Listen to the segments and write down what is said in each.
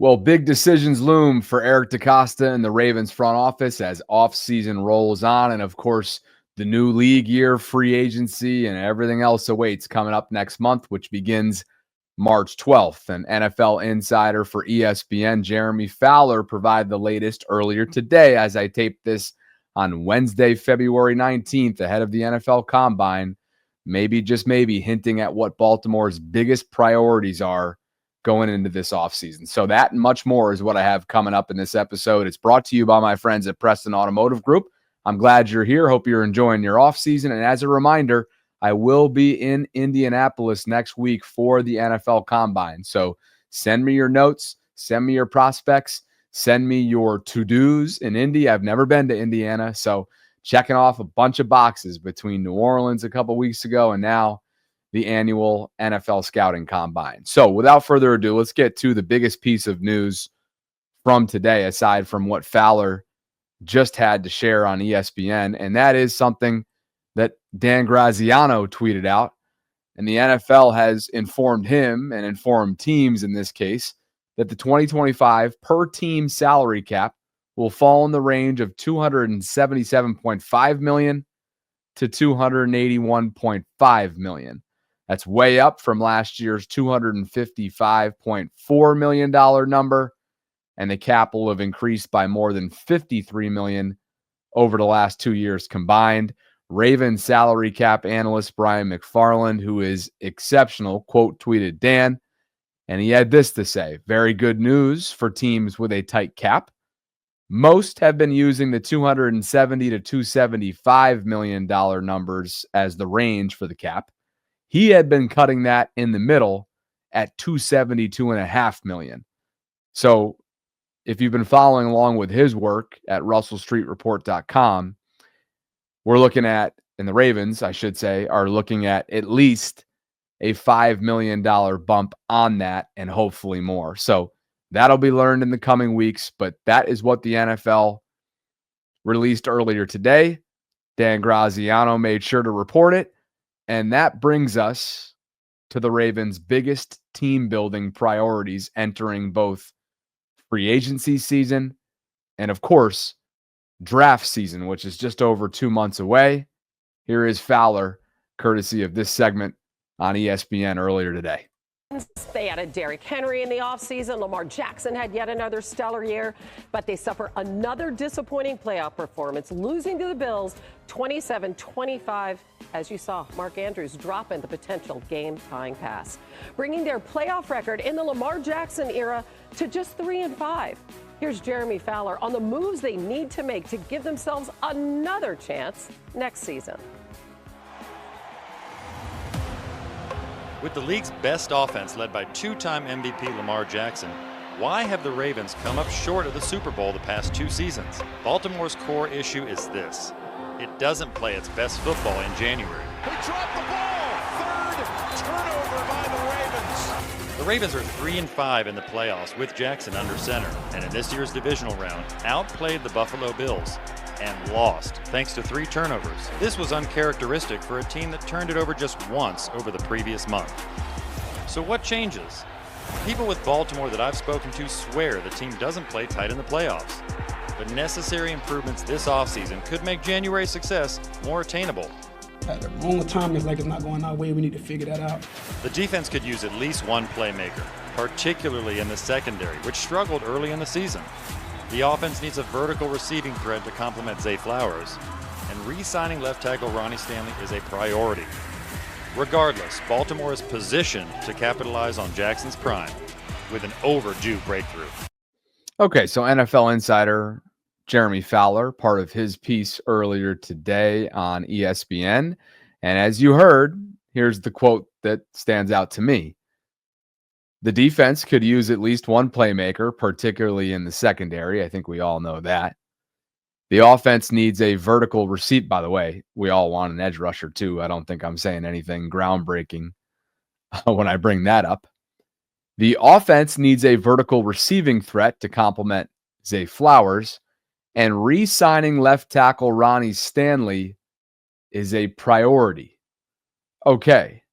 Well, big decisions loom for Eric DeCosta and the Ravens front office as offseason rolls on. And of course, the new league year, free agency, and everything else awaits coming up next month, which begins March 12th. An NFL insider for ESPN, Jeremy Fowler, provided the latest earlier today as I taped this on Wednesday, February 19th, ahead of the NFL Combine. Maybe, just maybe, hinting at what Baltimore's biggest priorities are going into this offseason. So that and much more is what I have coming up in this episode. It's brought to you by my friends at Preston Automotive Group. I'm glad you're here. Hope you're enjoying your offseason. And as a reminder, I will be in Indianapolis next week for the NFL Combine. So send me your notes, send me your prospects, send me your to-dos in Indy. I've never been to Indiana, so checking off a bunch of boxes between New Orleans a couple weeks ago and now the annual NFL Scouting Combine. So without further ado, let's get to the biggest piece of news from today, aside from what Fowler just had to share on ESPN, and that is something that Dan Graziano tweeted out, and the NFL has informed him and informed teams in this case that the 2025 per team salary cap will fall in the range of $277.5 million to $281.5 million. That's way up from last year's $255.4 million number, and the cap will have increased by more than $53 million over the last 2 years combined. Ravens salary cap analyst Brian McFarland, who is exceptional, quote tweeted Dan, and he had this to say: very good news for teams with a tight cap. Most have been using the $270 to $275 million numbers as the range for the cap. He had been cutting that in the middle at $272.5 million. So if you've been following along with his work at russellstreetreport.com, we're looking at, and the Ravens, I should say, are looking at least a $5 million bump on that and hopefully more. So that'll be learned in the coming weeks, but that is what the NFL released earlier today. Dan Graziano made sure to report it. And that brings us to the Ravens' biggest team-building priorities entering both free agency season and, of course, draft season, which is just over 2 months away. Here is Fowler, courtesy of this segment on ESPN earlier today. They added Derrick Henry in the offseason. Lamar Jackson had yet another stellar year, but they suffer another disappointing playoff performance, losing to the Bills 27-25. As you saw, Mark Andrews dropping the potential game-tying pass, bringing their playoff record in the Lamar Jackson era to just 3-5. Here's Jeremy Fowler on the moves they need to make to give themselves another chance next season. With the league's best offense led by two-time MVP Lamar Jackson, why have the Ravens come up short of the Super Bowl the past 2 seasons? Baltimore's core issue is this: it doesn't play its best football in January. He dropped the ball. Third turnover by the Ravens. The Ravens are 3-5 in the playoffs with Jackson under center, and in this year's divisional round, outplayed the Buffalo Bills and lost thanks to 3 turnovers. This was uncharacteristic for a team that turned it over just once over the previous month. So what changes? People with Baltimore that I've spoken to swear the team doesn't play tight in the playoffs, but necessary improvements this offseason could make January's success more attainable. At the moment time, it's like it's not going our way. We need to figure that out. The defense could use at least one playmaker, particularly in the secondary, which struggled early in the season. The offense needs a vertical receiving threat to complement Zay Flowers, and re-signing left tackle Ronnie Stanley is a priority. Regardless, Baltimore is positioned to capitalize on Jackson's prime with an overdue breakthrough. Okay, so NFL insider Jeremy Fowler, part of his piece earlier today on ESPN. And as you heard, here's the quote that stands out to me. The defense could use at least one playmaker, particularly in the secondary. I think we all know that. The offense needs a vertical receipt. By the way, we all want an edge rusher too. I don't think I'm saying anything groundbreaking when I bring that up. The offense needs a vertical receiving threat to complement Zay Flowers, and re-signing left tackle Ronnie Stanley is a priority. Okay,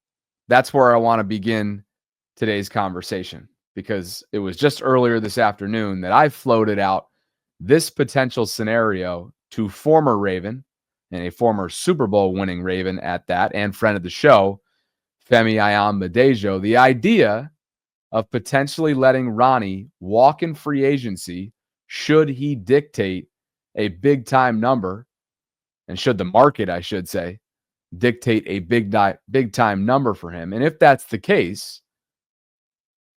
that's where I want to begin today's conversation. because it was just earlier this afternoon that I floated out this potential scenario to former Raven and a former Super Bowl winning Raven at that, and friend of the show, Femi Ayambadejo, the idea of potentially letting Ronnie walk in free agency should he dictate a big-time number, and should the market, I should say, dictate a big-time number for him. And if that's the case,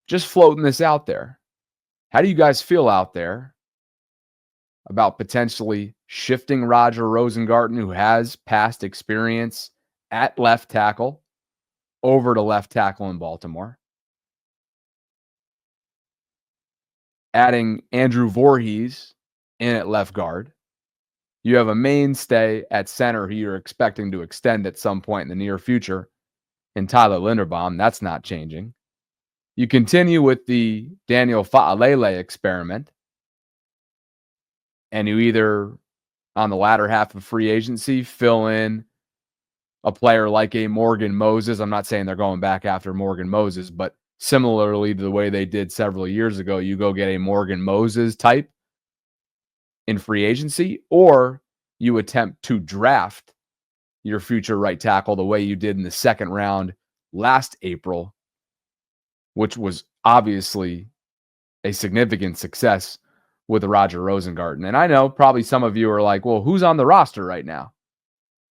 just floating this out there, how do you guys feel out there about potentially shifting Roger Rosengarten, who has past experience at left tackle, over to left tackle in Baltimore? Adding Andrew Voorhees in at left guard. You have a mainstay at center who you're expecting to extend at some point in the near future in Tyler Linderbaum. That's not changing. You continue with the Daniel Fa'alele experiment, and you either, on the latter half of free agency, fill in a player like a Morgan Moses. I'm not saying they're going back after Morgan Moses, but similarly to the way they did several years ago, you go get a Morgan Moses type in free agency, or you attempt to draft your future right tackle the way you did in the second round last April, which was obviously a significant success with Roger Rosengarten. And I know probably some of you are like, well, who's on the roster right now?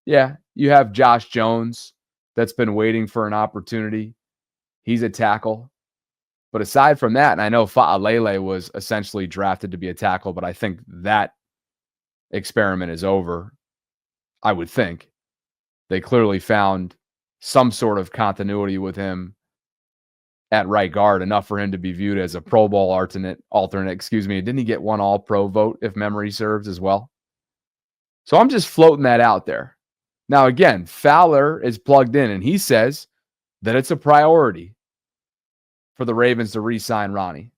Yeah, you have Josh Jones that's been waiting for an opportunity. He's a tackle. But aside from that, and I know Fa'alele was essentially drafted to be a tackle, but I think that experiment is over. I would think. They clearly found some sort of continuity with him at right guard, enough for him to be viewed as a Pro Bowl alternate. Didn't he get one All-Pro vote, if memory serves, as well? So I'm just floating that out there. Now, again, Fowler is plugged in, and he says that it's a priority for the Ravens to re-sign Ronnie.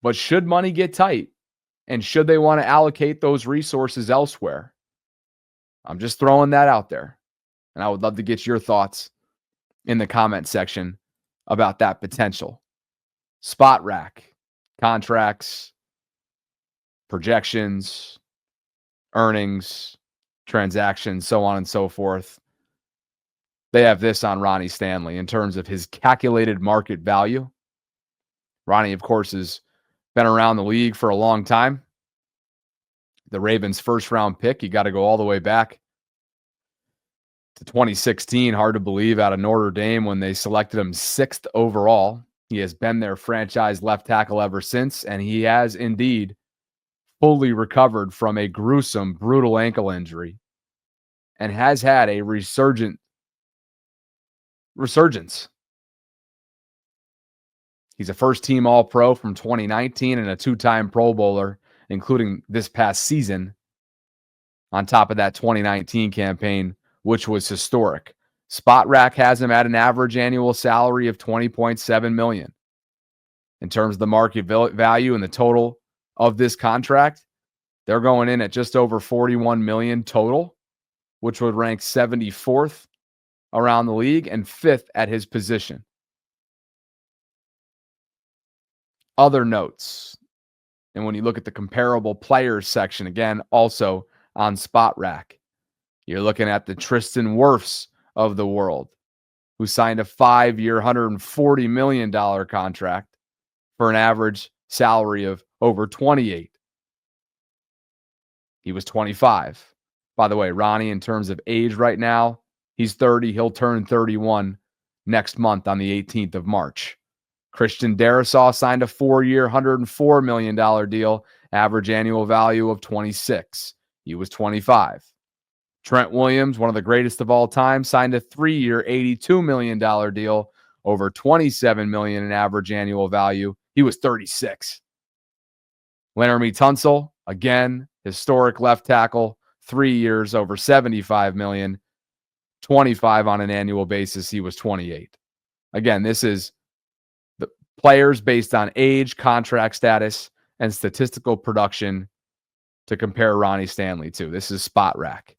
But should money get tight, and should they want to allocate those resources elsewhere? I'm just throwing that out there. And I would love to get your thoughts in the comment section about that potential. Spot rack, contracts, projections, earnings, transactions, so on and so forth. They have this on Ronnie Stanley in terms of his calculated market value. Ronnie, of course, has been around the league for a long time. The Ravens' first-round pick, you got to go all the way back to 2016. Hard to believe, out of Notre Dame when they selected him 6th overall. He has been their franchise left tackle ever since, and he has indeed fully recovered from a gruesome, brutal ankle injury and has had a resurgence. He's a first-team All-Pro from 2019 and a 2-time Pro Bowler, including this past season, on top of that 2019 campaign, which was historic. Spot Rack has him at an average annual salary of $20.7 million. In terms of the market value and the total of this contract, they're going in at just over $41 million total, which would rank 74th around the league and 5th at his position. Other notes, and when you look at the comparable players section, again, also on Spot Rack, you're looking at the Tristan Wirfs of the world, who signed a 5-year, $140 million contract for an average salary of over 28. He was 25. By the way, Ronnie, in terms of age right now, he's 30. He'll turn 31 next month on the 18th of March. Christian Darrisaw signed a 4-year, $104 million deal, average annual value of 26. He was 25. Trent Williams, one of the greatest of all time, signed a 3-year, $82 million deal, over $27 million in average annual value. He was 36. Laramie Tunsil, again, historic left tackle, 3 years, over $75 million, 25 on an annual basis. He was 28. Again, this is the players based on age, contract status, and statistical production to compare Ronnie Stanley to. This is Spot Rack.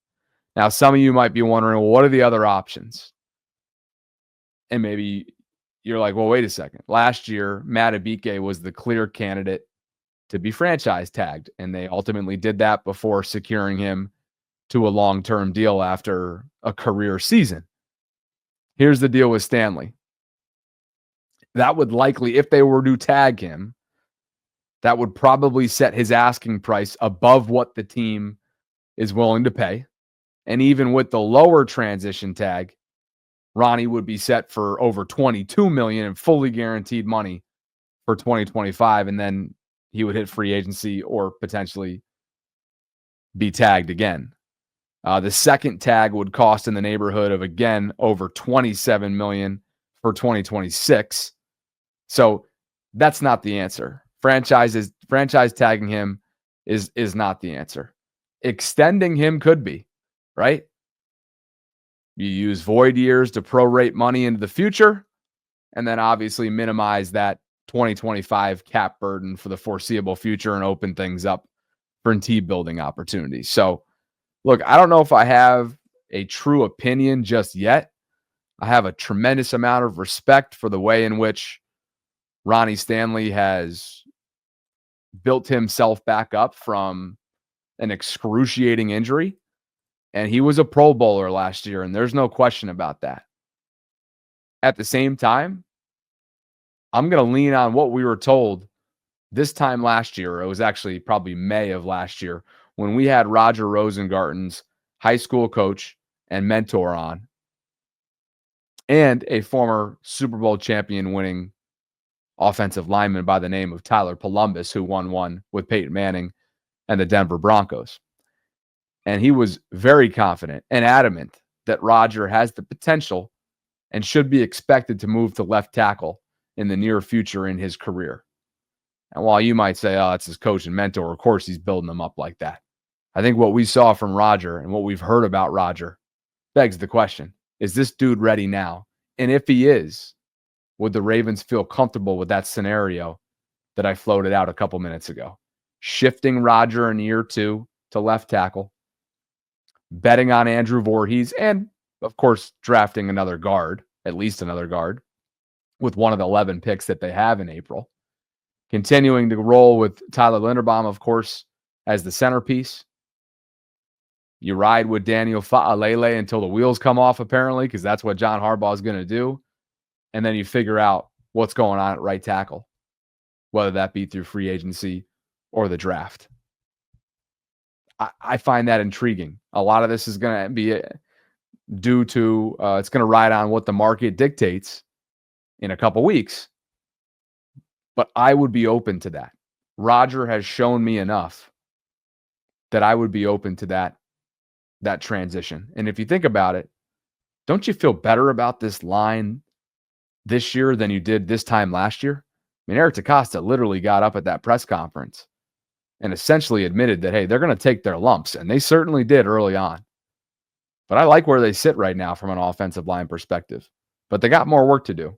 Now, some of you might be wondering, well, what are the other options? And maybe you're like, well, wait a second. Last year, Madubuike was the clear candidate to be franchise tagged, and they ultimately did that before securing him to a long-term deal after a career season. Here's the deal with Stanley. That would likely, if they were to tag him, that would probably set his asking price above what the team is willing to pay. And even with the lower transition tag, Ronnie would be set for over $22 million in fully guaranteed money for 2025, and then he would hit free agency or potentially be tagged again. The second tag would cost in the neighborhood of, again, over $27 million for 2026. So that's not the answer. Franchise tagging him is not the answer. Extending him could be, right? You use void years to prorate money into the future, and then obviously minimize that 2025 cap burden for the foreseeable future and open things up for team building opportunities. So, look, I don't know if I have a true opinion just yet. I have a tremendous amount of respect for the way in which Ronnie Stanley has built himself back up from an excruciating injury. And he was a Pro Bowler last year, and there's no question about that. At the same time, I'm going to lean on what we were told this time last year. It was actually probably May of last year when we had Roger Rosengarten's high school coach and mentor on, and a former Super Bowl champion winning offensive lineman by the name of Tyler Columbus, who won one with Peyton Manning and the Denver Broncos. And he was very confident and adamant that Roger has the potential and should be expected to move to left tackle in the near future in his career. And while you might say, oh, that's his coach and mentor, of course he's building them up like that. I think what we saw from Roger and what we've heard about Roger begs the question, is this dude ready now? And if he is, would the Ravens feel comfortable with that scenario that I floated out a couple minutes ago? Shifting Roger in year 2 to left tackle, betting on Andrew Voorhees, and of course, drafting another guard, at least another guard, with one of the 11 picks that they have in April. Continuing to roll with Tyler Linderbaum, of course, as the centerpiece. You ride with Daniel Fa'alele until the wheels come off, apparently, because that's what John Harbaugh is going to do. And then you figure out what's going on at right tackle, whether that be through free agency or the draft. I find that intriguing. A lot of this is going to be due to, it's going to ride on what the market dictates in a couple weeks. But I would be open to that. Roger has shown me enough that I would be open to that transition. And if you think about it, don't you feel better about this line this year than you did this time last year? I mean, Eric DeCosta literally got up at that press conference and essentially admitted that, hey, they're going to take their lumps. And they certainly did early on. But I like where they sit right now from an offensive line perspective. But they got more work to do,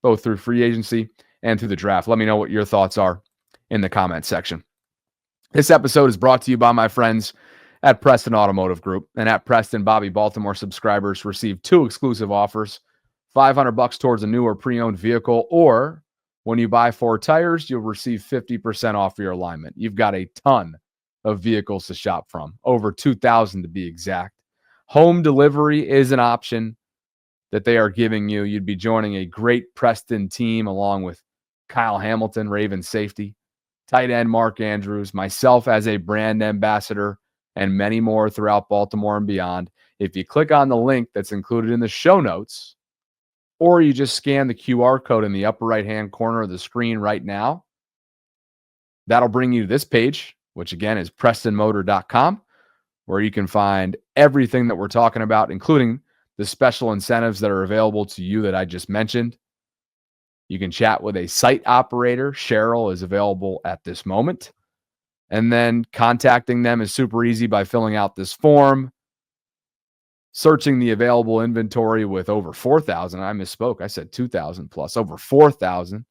both through free agency and through the draft. Let me know what your thoughts are in the comment section. This episode is brought to you by my friends at Preston Automotive Group. And at Preston, Bobby Baltimore subscribers receive 2 exclusive offers, $500 towards a new or pre-owned vehicle, or when you buy 4 tires, you'll receive 50% off your alignment. You've got a ton of vehicles to shop from, over 2,000 to be exact. Home delivery is an option that they are giving you. You'd be joining a great Preston team along with Kyle Hamilton, Ravens safety, tight end Mark Andrews, myself as a brand ambassador, and many more throughout Baltimore and beyond. If you click on the link that's included in the show notes, or you just scan the QR code in the upper right-hand corner of the screen right now, that'll bring you to this page, which again is PrestonMotor.com, where you can find everything that we're talking about, including the special incentives that are available to you that I just mentioned. You can chat with a site operator. Cheryl is available at this moment. And then contacting them is super easy by filling out this form, searching the available inventory with over 4,000. I misspoke. I said 2,000 plus, over 4,000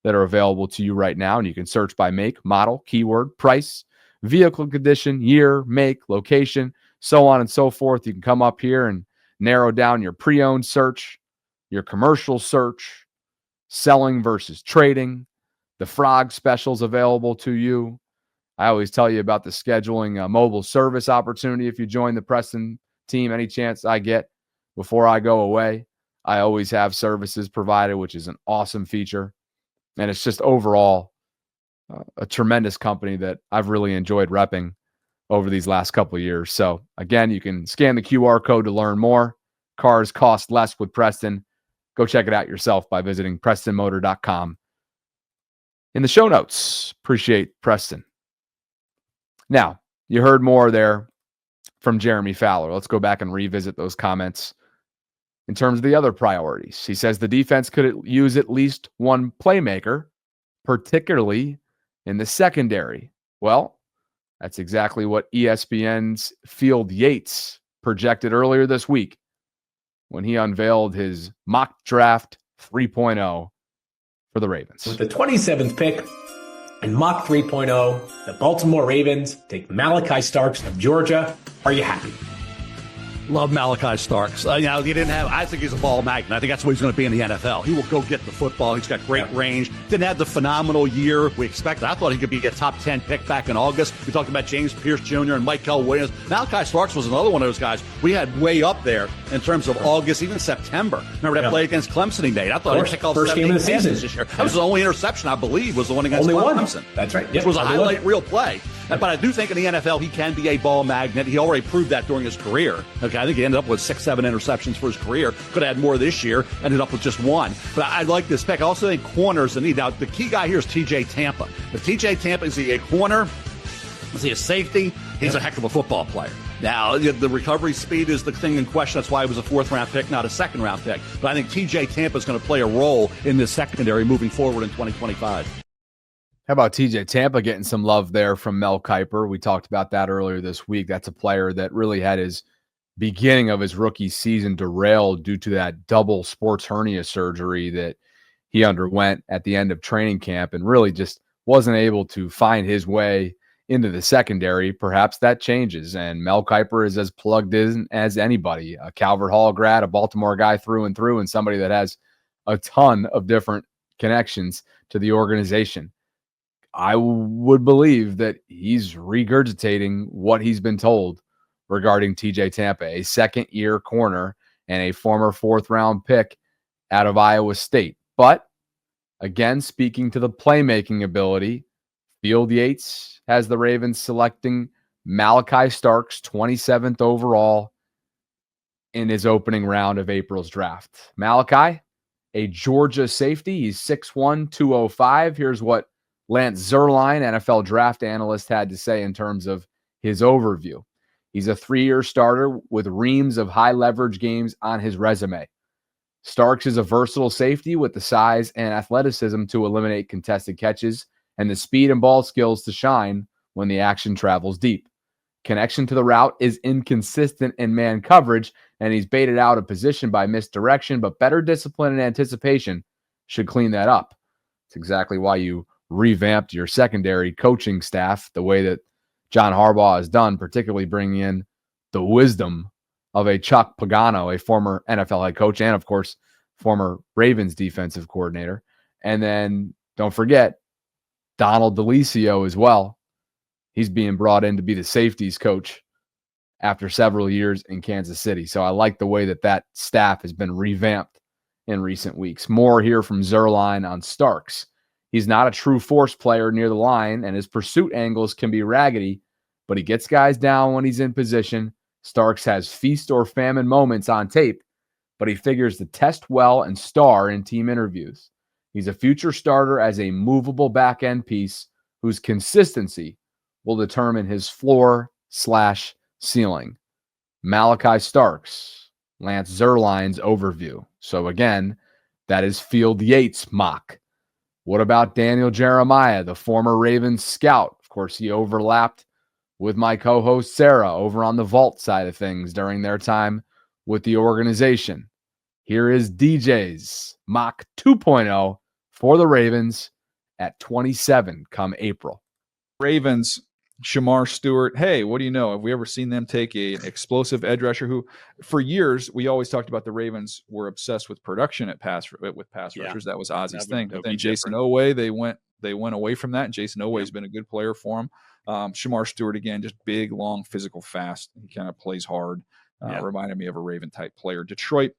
that are available to you right now. And you can search by make, model, keyword, price, vehicle condition, year, make, location, so on and so forth. You can come up here and narrow down your pre-owned search, your commercial search, selling versus trading, the frog specials available to you. I always tell you about the scheduling mobile service opportunity if you join the Preston team any chance I get before I go away. I always have services provided, which is an awesome feature. And it's just overall a tremendous company that I've really enjoyed repping over these last couple of years. So again, you can scan the QR code to learn more. Cars cost less with Preston. Go check it out yourself by visiting PrestonMotor.com. In the show notes, appreciate Preston. Now, you heard more there from Jeremy Fowler. Let's go back and revisit those comments in terms of the other priorities. He says the defense could use at least one playmaker, particularly in the secondary. Well, that's exactly what ESPN's Field Yates projected earlier this week when he unveiled his mock draft 3.0 for the Ravens. With the 27th pick and mock 3.0, the Baltimore Ravens take Malachi Starks of Georgia. Are you happy? Love Malachi Starks. He didn't have. I think he's a ball magnet. I think that's what he's going to be in the NFL. He will go get the football. He's got great range. Didn't have the phenomenal year we expected. I thought he could be a top 10 pick back in August. We talked about James Pierce Jr. and Michael Williams. Malachi Starks was another one of those guys we had way up there in terms of August, even September. Remember that play against Clemson he made? I thought he'd pick all first game of the season this year. That was the only interception, I believe, was the one against Clemson. That's right. Which was a highlight reel play. But I do think in the NFL he can be a ball magnet. He already proved that during his career. Okay, I think he ended up with 6-7 interceptions for his career. Could have had more this year. Ended up with just one. But I like this pick. I also think corners the need. Now, the key guy here is TJ Tampa. If TJ Tampa is he a corner? Is he a safety? He's a heck of a football player. Now, the recovery speed is the thing in question. That's why he was a fourth-round pick, not a second-round pick. But I think TJ Tampa is going to play a role in this secondary moving forward in 2025. How about TJ Tampa getting some love there from Mel Kiper? We talked about that earlier this week. That's a player that really had his beginning of his rookie season derailed due to that double sports hernia surgery that he underwent at the end of training camp and really just wasn't able to find his way into the secondary. Perhaps that changes. And Mel Kiper is as plugged in as anybody, a Calvert Hall grad, a Baltimore guy through and through, and somebody that has a ton of different connections to the organization. I would believe that he's regurgitating what he's been told regarding TJ Tampa, a second-year corner and a former fourth-round pick out of Iowa State. But, again, speaking to the playmaking ability, Field Yates has the Ravens selecting Malachi Starks, 27th overall in his opening round of April's draft. Malachi, a Georgia safety. He's 6'1", 205. Here's what Lance Zierlein, NFL draft analyst, had to say in terms of his overview. He's a 3-year starter with reams of high-leverage games on his resume. Starks is a versatile safety with the size and athleticism to eliminate contested catches and the speed and ball skills to shine when the action travels deep. Connection to the route is inconsistent in man coverage, and he's baited out of position by misdirection, but better discipline and anticipation should clean that up. It's exactly why you revamped your secondary coaching staff the way that John Harbaugh has done, particularly bringing in the wisdom of a Chuck Pagano, a former NFL head coach, and of course, former Ravens defensive coordinator. And then don't forget Donald DeLisio as well. He's being brought in to be the safeties coach after several years in Kansas City. So I like the way that staff has been revamped in recent weeks. More here from Zierlein on Starks. He's not a true force player near the line, and his pursuit angles can be raggedy, but he gets guys down when he's in position. Starks has feast or famine moments on tape, but he figures to test well and star in team interviews. He's a future starter as a movable back-end piece whose consistency will determine his floor/ceiling. Malachi Starks, Lance Zierlein's overview. So again, that is Field Yates mock. What about Daniel Jeremiah, the former Ravens scout? Of course, he overlapped with my co-host Sarah over on the Vault side of things during their time with the organization. Here is DJ's mock 2.0 for the Ravens at 27 come April. Ravens Shamar Stewart. Hey, what do you know? Have we ever seen them take an explosive edge rusher who, for years, we always talked about the Ravens were obsessed with production with pass rushers. That was Ozzy's thing. But then Jason Oweh, they went away from that. And Jason Oweh's been a good player for him. Shamar Stewart, again, just big, long, physical, fast. He kind of plays hard. Reminded me of a Raven type player. Detroit.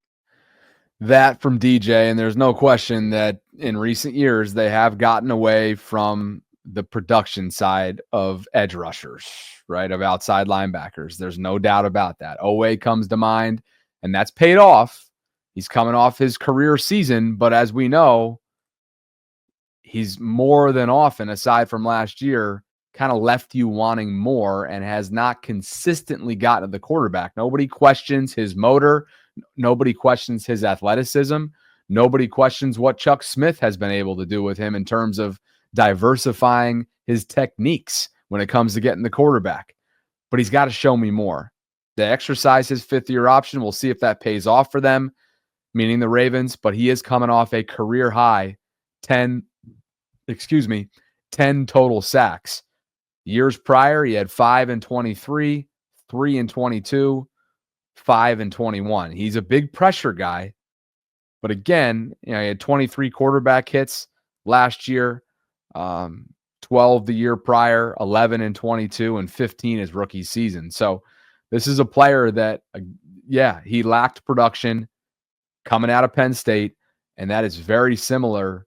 That from DJ, and there's no question that in recent years they have gotten away from the production side of edge rushers, right? Of outside linebackers. There's no doubt about that. Oweh comes to mind, and that's paid off. He's coming off his career season, but as we know, he's more than often, aside from last year, kind of left you wanting more and has not consistently gotten to the quarterback. Nobody questions his motor. Nobody questions his athleticism. Nobody questions what Chuck Smith has been able to do with him in terms of diversifying his techniques when it comes to getting the quarterback. But he's got to show me more. They exercise his fifth-year option. We'll see if that pays off for them, meaning the Ravens. But he is coming off a career high 10 total sacks. Years prior, he had 5 and 23, 3 and 22, 5 and 21. He's a big pressure guy. But again, he had 23 quarterback hits last year, 12 the year prior, 11 and 22, and 15 his rookie season. So this is a player that, he lacked production coming out of Penn State, and that is very similar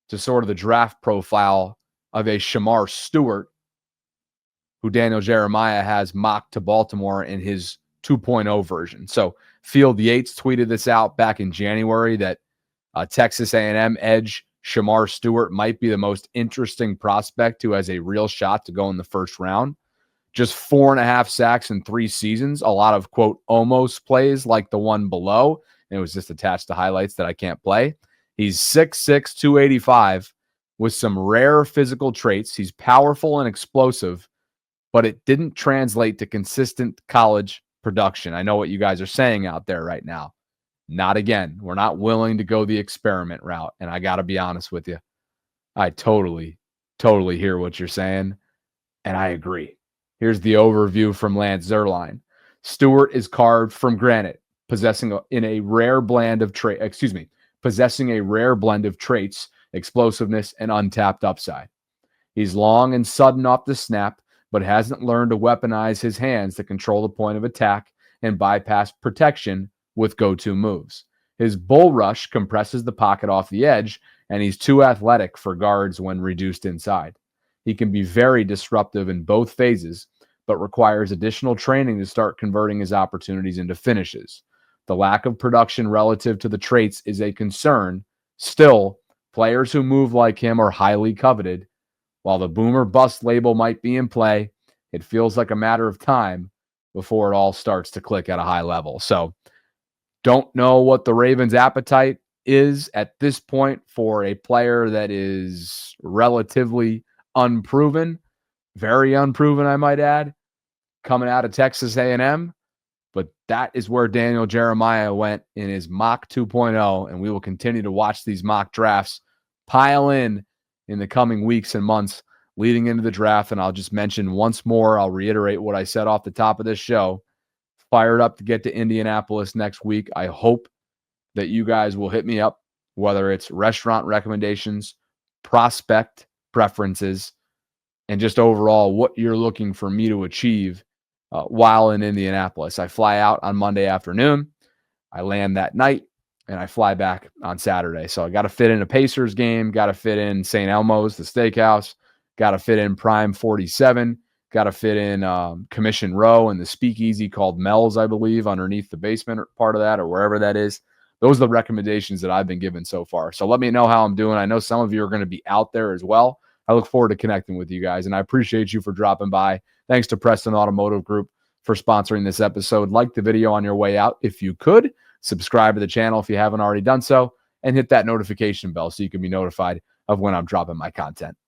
to sort of the draft profile of a Shamar Stewart, who Daniel Jeremiah has mocked to Baltimore in his 2.0 version. So Field Yates tweeted this out back in January that Texas A&M edge Shamar Stewart might be the most interesting prospect who has a real shot to go in the first round. Just 4.5 sacks in 3 seasons. A lot of, quote, almost plays like the one below. And it was just attached to highlights that I can't play. He's 6'6", 285 with some rare physical traits. He's powerful and explosive, but it didn't translate to consistent college production. I know what you guys are saying out there right now. Not again. We're not willing to go the experiment route. And I got to be honest with you. I totally hear what you're saying. And I agree. Here's the overview from Lance Zierlein. Stewart is carved from granite, possessing a rare blend of traits, explosiveness, and untapped upside. He's long and sudden off the snap, but hasn't learned to weaponize his hands to control the point of attack and bypass protection with go-to moves. His bull rush compresses the pocket off the edge, and he's too athletic for guards when reduced inside. He can be very disruptive in both phases, but requires additional training to start converting his opportunities into finishes. The lack of production relative to the traits is a concern. Still, players who move like him are highly coveted. While the boomer bust label might be in play, it feels like a matter of time before it all starts to click at a high level. So, don't know what the Ravens' appetite is at this point for a player that is relatively unproven, very unproven, I might add, coming out of Texas A&M. But that is where Daniel Jeremiah went in his mock 2.0, and we will continue to watch these mock drafts pile in the coming weeks and months leading into the draft. And I'll just mention once more, I'll reiterate what I said off the top of this show. Fired up to get to Indianapolis next week. I hope that you guys will hit me up, whether it's restaurant recommendations, prospect preferences, and just overall what you're looking for me to achieve while in Indianapolis. I fly out on Monday afternoon. I land that night, and I fly back on Saturday. So I got to fit in a Pacers game, got to fit in St. Elmo's, the steakhouse, got to fit in Prime 47, got to fit in Commission Row and the speakeasy called Mel's, I believe, underneath the basement part of that or wherever that is. Those are the recommendations that I've been given so far. So let me know how I'm doing. I know some of you are going to be out there as well. I look forward to connecting with you guys, and I appreciate you for dropping by. Thanks to Preston Automotive Group for sponsoring this episode. Like the video on your way out if you could. Subscribe to the channel if you haven't already done so, and hit that notification bell so you can be notified of when I'm dropping my content.